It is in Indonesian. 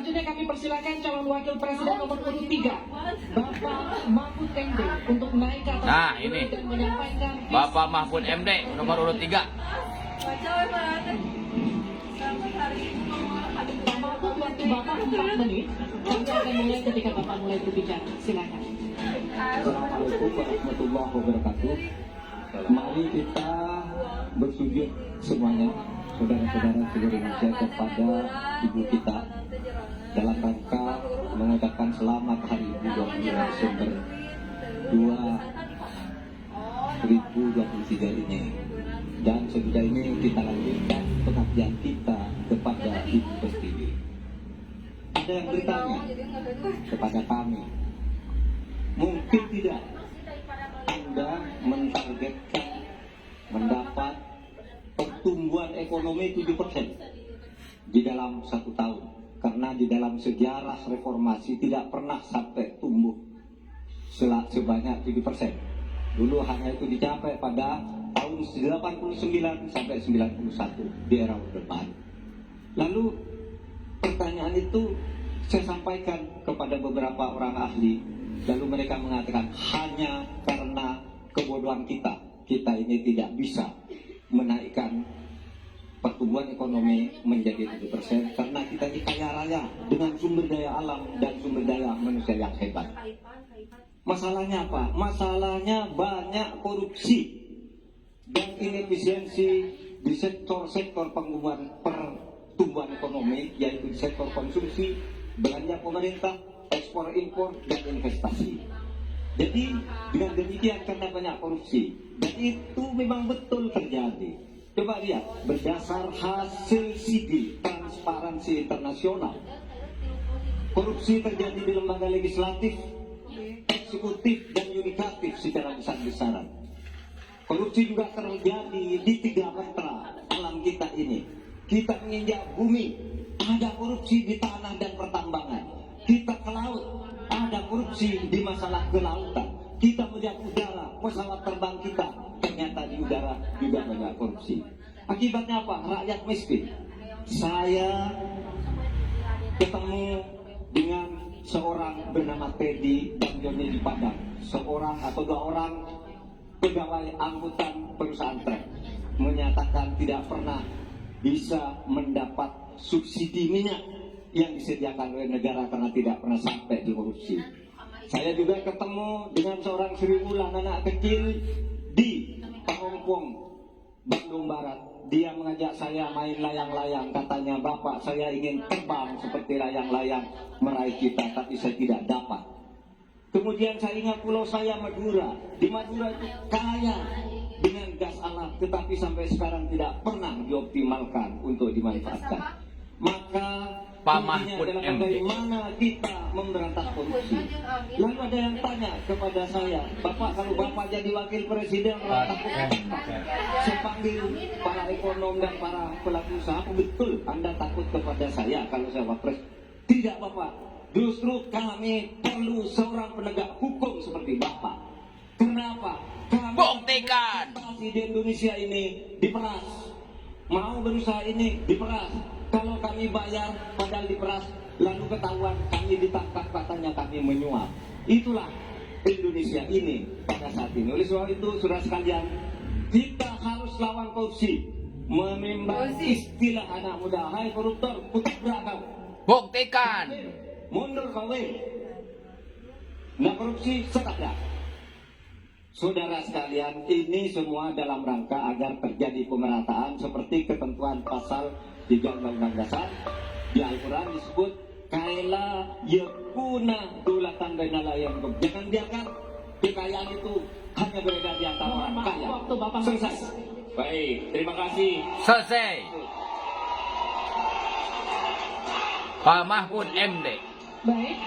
Selanjutnya kami persilakan calon wakil presiden nomor urut 3, Bapak Mahfud MD, untuk naik ke atas Nah, ini dan menyampaikan Bapak Mahfud MD nomor urut 3. Pak Mahfud, waktu Bapak 4 menit. Kami akan mulai ketika Bapak mulai berbicara. Silakan. Assalamualaikum warahmatullahi wabarakatuh. Mari kita bersujud semuanya, saudara-saudara seluruh Indonesia, kepada Ibu kita dalam rangka mengucapkan selamat Hari Ibu 20 Desember 2023 ini. Dan sesudah ini kita lanjutkan pengabdian kita kepada Ibu Pertiwi. Ada yang bertanya kepada kami, mungkin tidak Anda mentargetkan mendapat pertumbuhan ekonomi 7% di dalam 1 tahun, karena di dalam sejarah reformasi tidak pernah sampai tumbuh sebanyak 7%. Dulu hanya itu dicapai pada tahun 89 sampai 91 di era Orde Baru. Lalu pertanyaan itu saya sampaikan kepada beberapa orang ahli, lalu mereka mengatakan hanya karena kebodohan kita ini tidak bisa menaikkan pertumbuhan ekonomi menjadi 7% karena kita ini kaya raya dengan sumber daya alam dan sumber daya manusia yang hebat. Masalahnya apa? Masalahnya banyak korupsi dan inefisiensi di sektor-sektor pertumbuhan ekonomi, yaitu di sektor konsumsi, belanja pemerintah, ekspor impor, dan investasi. Jadi dengan demikian karena banyak korupsi, dan itu memang betul terjadi. Coba lihat, berdasar hasil SIGI, Transparansi Internasional, korupsi terjadi di lembaga legislatif, eksekutif, dan yudikatif secara besar-besaran. Korupsi juga terjadi di 3 matra alam kita ini. Kita menginjak bumi, ada korupsi di tanah dan pertambangan. Kita ke laut, ada korupsi di masalah kelautan. Kita melihat udara, pesawat terbang kita, ternyata di udara juga banyak korupsi. Akibatnya apa? Rakyat miskin. Saya ketemu dengan seorang bernama Teddy dan Joni di Padang, seorang atau 2 orang pegawai angkutan perusahaan truk, menyatakan tidak pernah bisa mendapat subsidi minyak yang disediakan oleh negara karena tidak pernah sampai di korupsi. Saya juga ketemu dengan seorang Sri Wulan, anak kecil di Parongpong, Bandung Barat. Dia mengajak saya main layang-layang. Katanya, Bapak, saya ingin terbang seperti layang-layang meraih cita, tapi saya tidak dapat. Kemudian saya ingat pulau saya, Madura. Di Madura itu kaya dengan gas alam, tetapi sampai sekarang tidak pernah dioptimalkan untuk dimanfaatkan. Maka Pak intinya Mahfud adalah MD. bagaimana kita memberantas korupsi. Lalu ada yang tanya kepada saya, Bapak, kalau Bapak jadi wakil presiden, takut apa? Saya panggil para ekonom dan para pelaku usaha, betul Anda takut kepada saya kalau saya wapres? Tidak, Bapak. Justru kami perlu seorang penegak hukum seperti Bapak. Kenapa? Kami Buktikan. di Indonesia ini diperas. Mau berusaha ini diperas. Kalau kami bayar padahal diperas, lalu ketahuan kami ditangkap, katanya kami menyuap. Itulah Indonesia ini pada saat ini. Oleh sebab itu, saudara sekalian, kita harus lawan korupsi. Memimban istilah anak muda, hai koruptor, kutabrak kau. Buktikan. Mundur kau, nah korupsi sekadar. Saudara sekalian, ini semua dalam rangka agar terjadi pemerataan seperti ketentuan pasal 3 Undang-Undang Dasar. Di Al-Quran disebut kaila yakuna dulatan bainal ayam. Jangan biarkan kekayaan itu hanya beredar di antara orang kaya. Waktu Bapak Selesai. Baik, terima kasih. Selesai. Pak Mahfud MD. Baik.